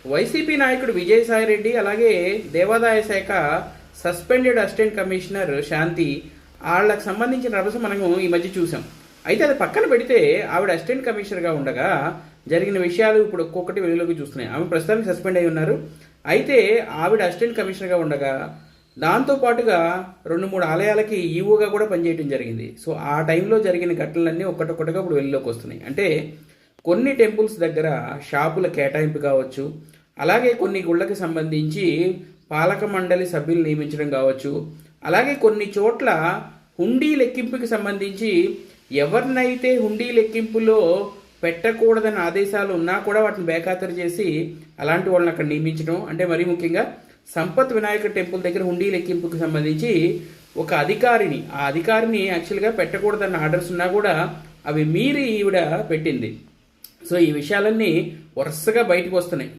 YCP నాయకుడు విజయసాయిరెడ్డి అలాగే దేవాదాయ శాఖ సస్పెండెడ్ అసిస్టెంట్ కమిషనర్ శాంతి వాళ్ళకి సంబంధించిన రభస మనము ఈ మధ్య చూసాం. అయితే అది పక్కన పెడితే ఆవిడ అసిస్టెంట్ కమిషనర్గా ఉండగా జరిగిన విషయాలు ఇప్పుడు ఒక్కొక్కటి వెలుగులోకి చూస్తున్నాయి. ఆమె ప్రస్తుతానికి సస్పెండ్ అయి ఉన్నారు. అయితే ఆవిడ అసిస్టెంట్ కమిషనర్గా ఉండగా దాంతో పాటుగా 2-3 ఆలయాలకి ఈవోగా కూడా పనిచేయడం జరిగింది. సో ఆ టైంలో జరిగిన ఘటనలన్నీ ఒక్కటొక్కటిగా ఇప్పుడు వెలుగులోకి వస్తున్నాయి. అంటే కొన్ని టెంపుల్స్ దగ్గర షాపుల కేటాయింపు కావచ్చు, అలాగే కొన్ని గుళ్ళకి సంబంధించి పాలక మండలి సభ్యులు నియమించడం కావచ్చు, అలాగే కొన్ని చోట్ల హుండీ లెక్కింపుకి సంబంధించి ఎవరినైతే హుండీ లెక్కింపులో పెట్టకూడదని ఆదేశాలు ఉన్నా కూడా వాటిని బేఖాతరు చేసి అలాంటి వాళ్ళని అక్కడ నియమించడం. అంటే మరీ ముఖ్యంగా సంపత్ వినాయక టెంపుల్ దగ్గర హుండీ లెక్కింపుకి సంబంధించి ఒక ఆ అధికారిని యాక్చువల్గా పెట్టకూడదన్న ఆర్డర్స్ ఉన్నా కూడా అవి మీరి ఈవిడ పెట్టింది. సో ఈ విషయాలన్నీ వరుసగా బయటకు వస్తున్నాయి.